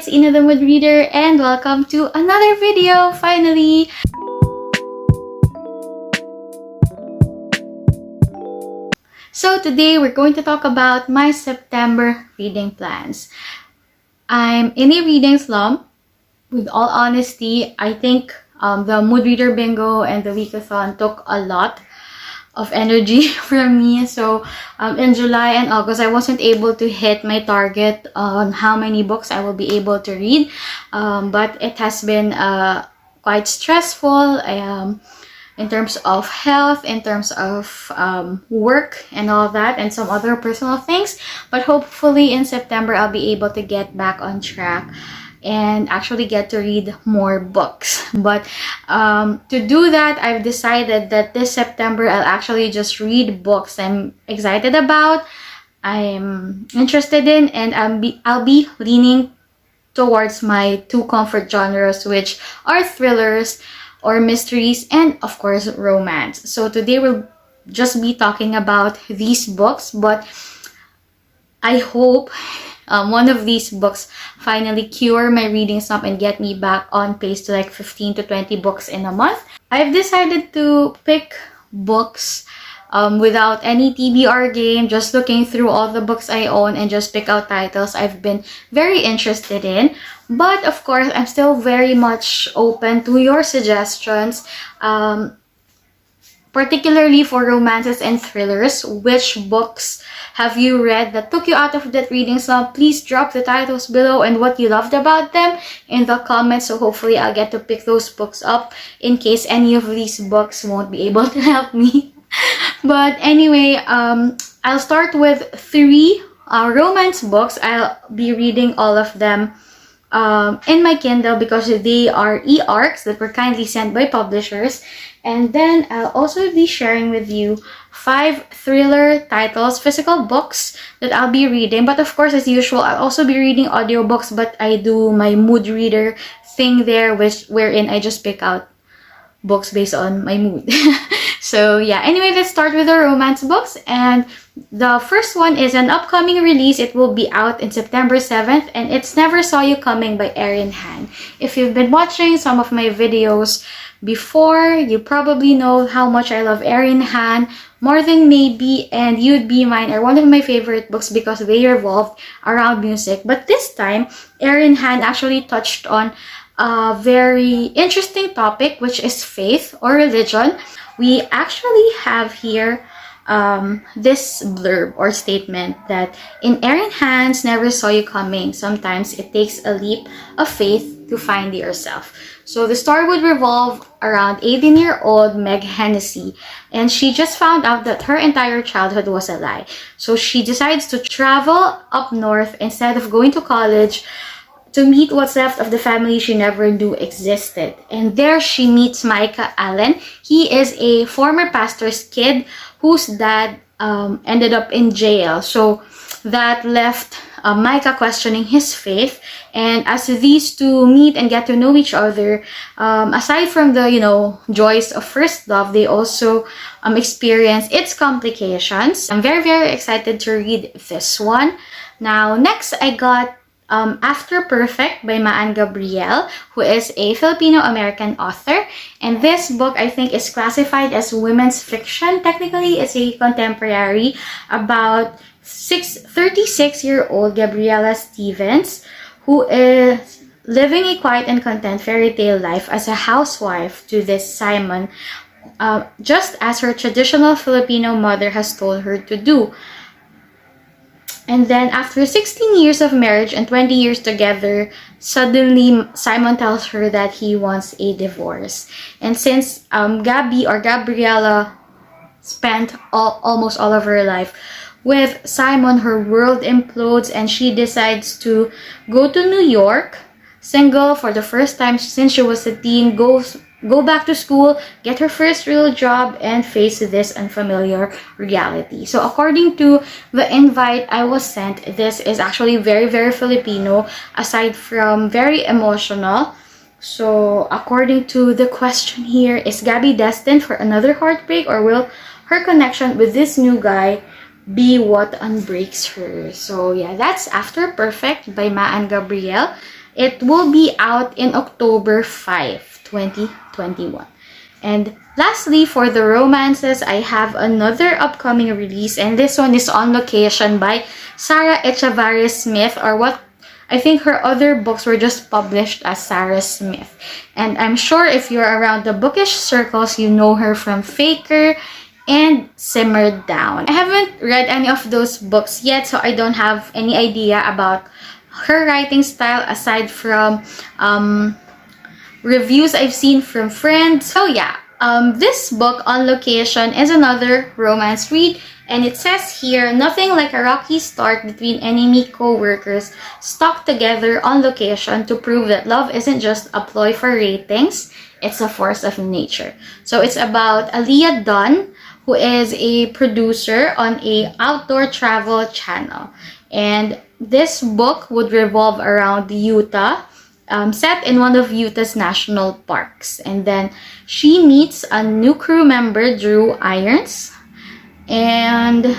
it's Ina the Mood Reader, and welcome to another video, finally! So today we're going to talk about my September reading plans. I'm in a reading slump. With all honesty, I think the Mood Reader Bingo and the Weekathon took a lot of energy from me. So in July and August, I wasn't able to hit my target on how many books I will be able to read. But it has been quite stressful in terms of health, in terms of work and all that, and some other personal things. But hopefully in September, I'll be able to get back on track and actually get to read more books. But to do that, I've decided that this September I'll actually just read books I'm excited about, I'm interested in, and I'll be leaning towards my two comfort genres, which are thrillers or mysteries, and of course romance. So today we'll just be talking about these books, but I hope one of these books finally cure my reading slump and get me back on pace to like 15 to 20 books in a month. I've decided to pick books without any TBR game, just looking through all the books I own and just pick out titles I've been very interested in. But of course, I'm still very much open to your suggestions. Particularly for romances and thrillers. Which books have you read that took you out of that reading slump? Please drop the titles below and what you loved about them in the comments, so hopefully I'll get to pick those books up in case any of these books won't be able to help me. But anyway, I'll start with three romance books. I'll be reading all of them in my Kindle because they are e-arcs that were kindly sent by publishers. And then I'll also be sharing with you 5 thriller titles, physical books that I'll be reading. But of course, as usual, I'll also be reading audiobooks, but I do my mood reader thing there, wherein I just pick out books based on my mood. So yeah, anyway, let's start with the romance books. And the first one is an upcoming release. It will be out in September 7th, and it's Never Saw You Coming by Erin Han. If you've been watching some of my videos before, you probably know how much I love Erin Han. More Than Maybe and You'd Be Mine are one of my favorite books because they revolved around music. But this time, Erin Han actually touched on a very interesting topic, which is faith or religion. We actually have here this blurb or statement that in Erin Han's Never Saw You Coming, sometimes it takes a leap of faith to find yourself. So the story would revolve around 18-year-old Meg Hennessy, and she just found out that her entire childhood was a lie. So she decides to travel up north instead of going to college to meet what's left of the family she never knew existed. And there she meets Micah Allen. He is a former pastor's kid whose dad ended up in jail. So that left Micah questioning his faith. And as these two meet and get to know each other, aside from the, joys of first love, they also experience its complications. I'm very, very excited to read this one. Now, next I got After Perfect by Maan Gabriel, who is a Filipino-American author. And this book, I think, is classified as women's fiction. Technically, it's a contemporary about 36-year-old Gabriella Stevens, who is living a quiet and content fairy tale life as a housewife to this Simon, just as her traditional Filipino mother has told her to do. And then after 16 years of marriage and 20 years together, suddenly Simon tells her that he wants a divorce. And since Gabby or Gabriella spent almost all of her life with Simon, her world implodes and she decides to go to New York, single for the first time since she was a teen, go back to school, get her first real job, and face this unfamiliar reality. So according to the invite I was sent, this is actually very, very Filipino, aside from very emotional. So according to the question here, is Gabby destined for another heartbreak, or will her connection with this new guy be what unbreaks her? So yeah, that's After Perfect by Maan Gabriel. It will be out in October 5, 2021. And lastly, for the romances, I have another upcoming release, and this one is On Location by Sarah Echevarria Smith, or what I think her other books were just published as Sarah Smith. And I'm sure if you're around the bookish circles, you know her from Faker and Simmer Down. I haven't read any of those books yet, so I don't have any idea about her writing style aside from reviews I've seen from friends. So yeah, this book, On Location, is another romance read, and it says here, nothing like a rocky start between enemy co-workers stuck together on location to prove that love isn't just a ploy for ratings, it's a force of nature. So it's about Aaliyah Dunn, who is a producer on a outdoor travel channel. And this book would revolve around Utah, set in one of Utah's national parks. And then she meets a new crew member, Drew Irons. And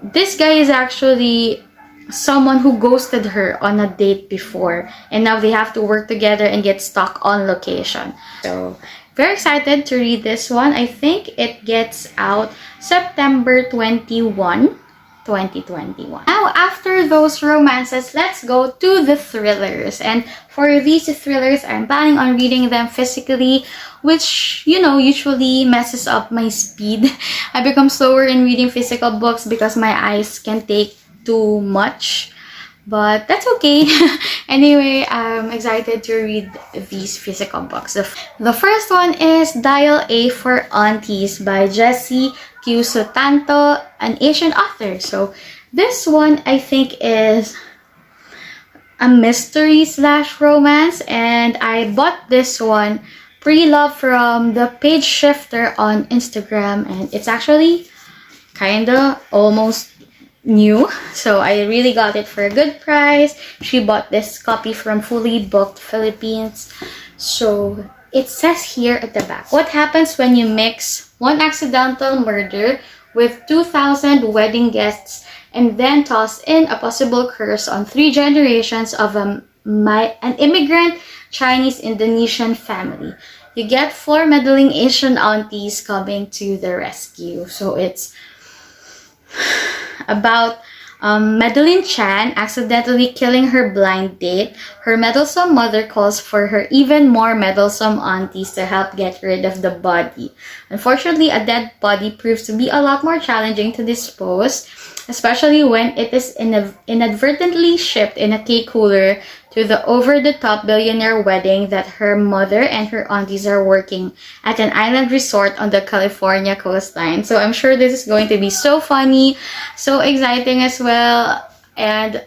this guy is actually someone who ghosted her on a date before. And now they have to work together and get stuck on location. So, very excited to read this one. I think it gets out September 21. 2021. Now, after those romances, let's go to the thrillers. And for these thrillers, I'm planning on reading them physically, which, you know, usually messes up my speed. I become slower in reading physical books because my eyes can take too much. But that's okay. Anyway, I'm excited to read these physical books. The first one is Dial A for Aunties by Jessie Q. Sutanto, an Asian author. So this one I think is a mystery slash romance, and I bought this one pre-love from the page shifter on Instagram, and it's actually kinda almost new, so I really got it for a good price. She bought this copy from Fully Booked Philippines. So it says here at the back, what happens when you mix one accidental murder with 2,000 wedding guests and then toss in a possible curse on 3 generations of an immigrant Chinese-Indonesian family? You get 4 meddling Asian aunties coming to the rescue. So it's about Madeline Chan accidentally killing her blind date. Her meddlesome mother calls for her even more meddlesome aunties to help get rid of the body. Unfortunately, a dead body proves to be a lot more challenging to dispose, especially when it is inadvertently shipped in a cake cooler to the over-the-top billionaire wedding that her mother and her aunties are working at an island resort on the California coastline. So I'm sure this is going to be so funny, so exciting as well. And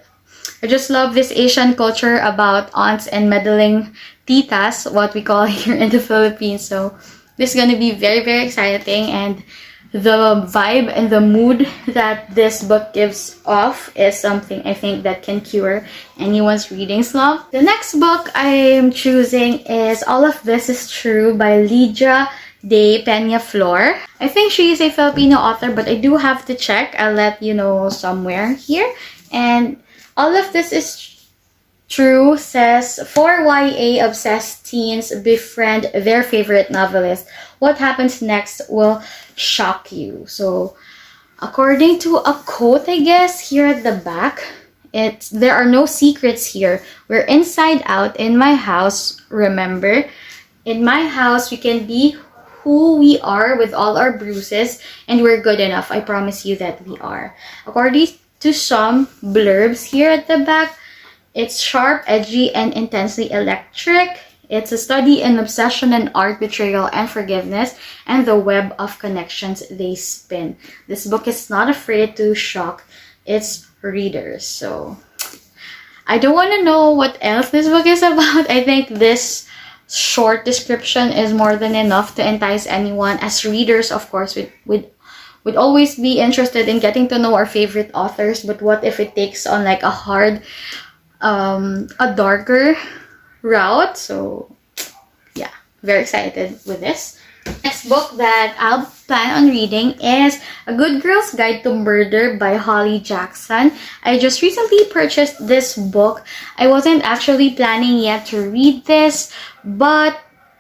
I just love this Asian culture about aunts and meddling titas, what we call here in the Philippines. So this is going to be very, very exciting, and the vibe and the mood that this book gives off is something I think that can cure anyone's reading slump. The next book I'm choosing is All of This Is True by Lydia de Peñaflor. I think she is a Filipino author, but I do have to check. I'll let you know somewhere here. And All of This Is True says 4 YA obsessed teens befriend their favorite novelist. What happens next will shock you. So according to a quote, I guess, here at the back, there are no secrets here. We're inside out in my house, remember? In my house, we can be who we are with all our bruises, and we're good enough. I promise you that we are. According to some blurbs here at the back, it's sharp, edgy, and intensely electric. It's a study in obsession and art, betrayal and forgiveness, and the web of connections they spin. This book is not afraid to shock its readers. So I don't want to know what else this book is about. I think this short description is more than enough to entice anyone. As readers, of course, would always be interested in getting to know our favorite authors, but what if it takes on like a darker route? So yeah, very excited with this. Next book that I'll plan on reading is A Good Girl's Guide to Murder by Holly Jackson. I just recently purchased this book. I wasn't actually planning yet to read this, but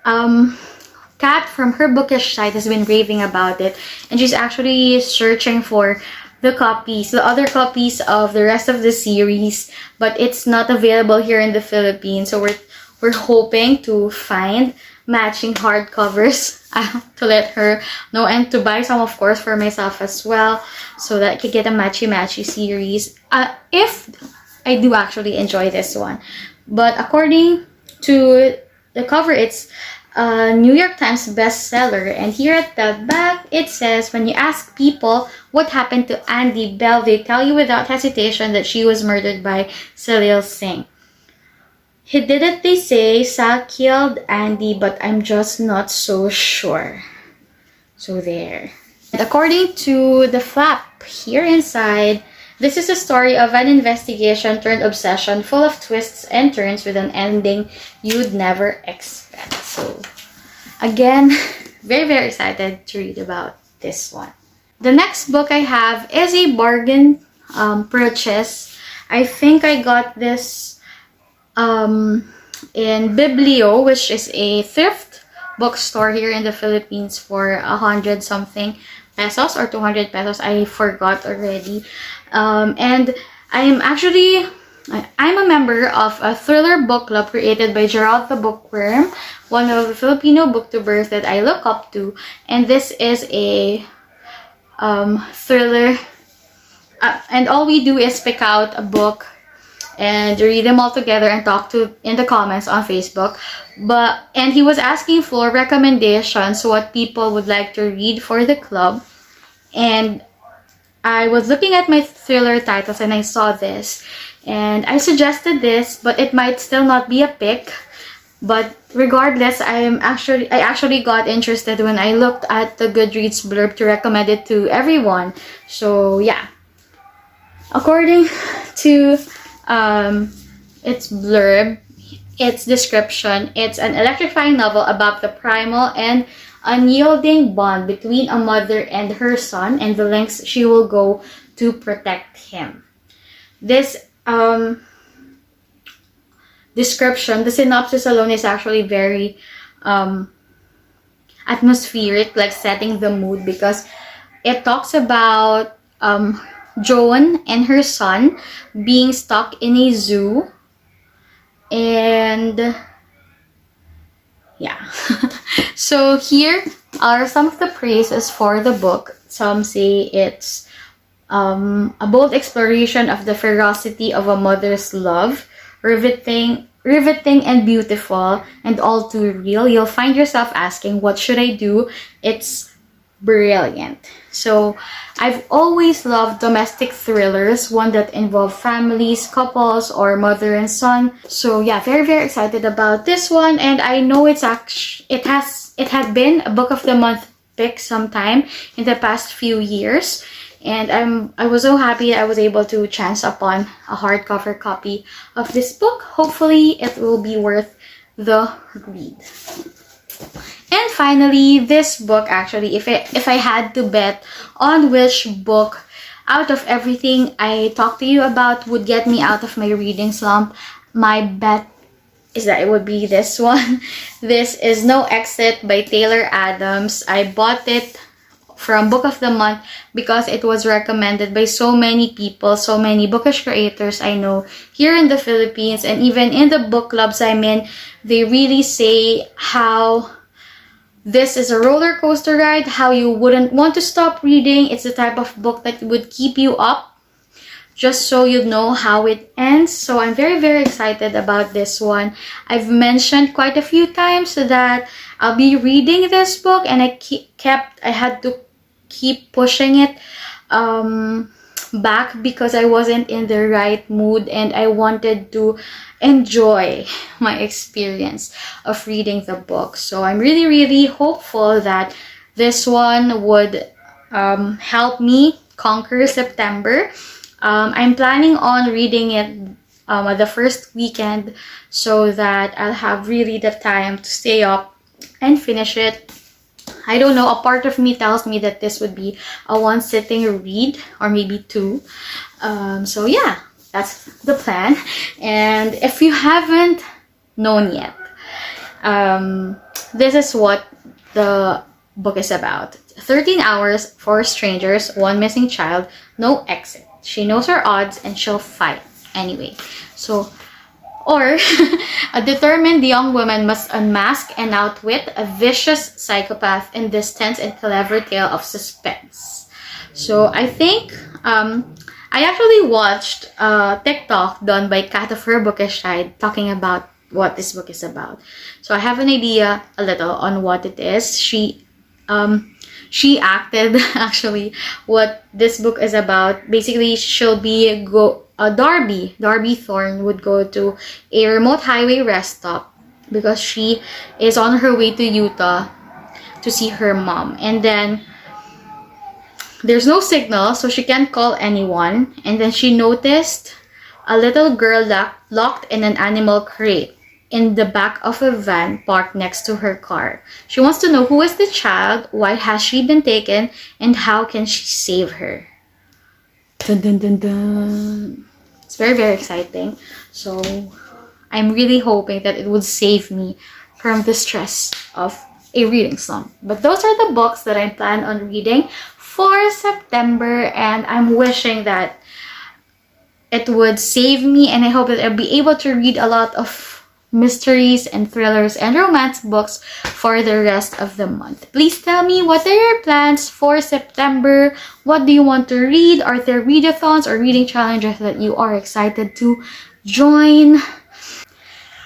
Kat from her bookish site has been raving about it, and she's actually searching for the other copies of the rest of the series, but it's not available here in the Philippines. So we're hoping to find matching hardcovers to let her know, and to buy some, of course, for myself as well, so that I could get a matchy series if I do actually enjoy this one. But according to the cover, it's a New York Times bestseller, and here at the back it says, when you ask people what happened to Andy Bell, they tell you without hesitation that she was murdered by Salil Singh. He did it, they say. Sal killed Andy, but I'm just not so sure. So there. And according to the flap here inside, this is a story of an investigation turned obsession, full of twists and turns with an ending you'd never expect. So again, very excited to read about this one. The next book I have is a bargain purchase. I think I got this in Biblio, which is a thrift bookstore here in the Philippines, for 100 something pesos or 200 pesos. I forgot already. And I'm a member of a thriller book club created by Gerald the Bookworm, one of the Filipino booktubers that I look up to. And this is a thriller, and all we do is pick out a book and read them all together and talk in the comments on Facebook. And he was asking for recommendations, what people would like to read for the club. And I was looking at my thriller titles and I saw this, and I suggested this, but it might still not be a pick. But regardless, I actually got interested when I looked at the Goodreads blurb to recommend it to everyone. So yeah, according to its blurb, its description, it's an electrifying novel about the primal and unyielding bond between a mother and her son, and the lengths she will go to protect him. This description, the synopsis alone, is actually very atmospheric, like setting the mood, because it talks about Joan and her son being stuck in a zoo, and yeah. So here are some of the praises for the book. Some say it's a bold exploration of the ferocity of a mother's love, riveting and beautiful, and all too real. You'll find yourself asking, what should I do? It's brilliant. So I've always loved domestic thrillers, one that involve families, couples, or mother and son. So yeah, very excited about this one, and I know it had been a book of the month pick sometime in the past few years, and I was so happy I was able to chance upon a hardcover copy of this book. Hopefully it will be worth the read. And finally, this book, actually, if I had to bet on which book out of everything I talked to you about would get me out of my reading slump, my bet is that it would be this one. This is No Exit by Taylor Adams. I bought it from Book of the Month because it was recommended by so many people, so many bookish creators I know here in the Philippines, and even in the book clubs I'm in, they really say how this is a roller coaster ride, how you wouldn't want to stop reading. It's the type of book that would keep you up just so you know how it ends. So I'm very excited about this one. I've mentioned quite a few times that I'll be reading this book, and I had to keep pushing it back because I wasn't in the right mood, and I wanted to enjoy my experience of reading the book. So I'm really hopeful that this one would help me conquer September. I'm planning on reading it the first weekend so that I'll have really the time to stay up and finish it I don't know, a part of me tells me that this would be a one sitting read or maybe two. So yeah, that's the plan. And if you haven't known yet, this is what the book is about. 13 hours, 4 strangers, 1 missing child, no exit. She knows her odds and she'll fight anyway. So, or a determined young woman must unmask and outwit a vicious psychopath in this tense and clever tale of suspense. So I think I actually watched a TikTok done by Kat of Her Bookish Side talking about what this book is about. So I have an idea a little on what it is. She acted actually what this book is about. Basically, she'll be Darby Thorne would go to a remote highway rest stop because she is on her way to Utah to see her mom, and then there's no signal, so she can't call anyone. And then she noticed a little girl locked in an animal crate in the back of a van parked next to her car. She wants to know who is the child, why has she been taken, and how can she save her. Dun, dun, dun, dun. It's very, very exciting. So I'm really hoping that it would save me from the stress of a reading slump. But those are the books that I plan on reading for September, and I'm wishing that it would save me, and I hope that I'll be able to read a lot of mysteries and thrillers and romance books for the rest of the month. Please tell me, what are your plans for September? What do you want to read? Are there readathons or reading challenges that you are excited to join?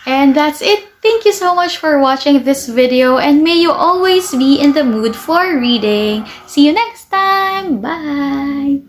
And that's it. Thank you so much for watching this video, and may you always be in the mood for reading. See you next time. Bye!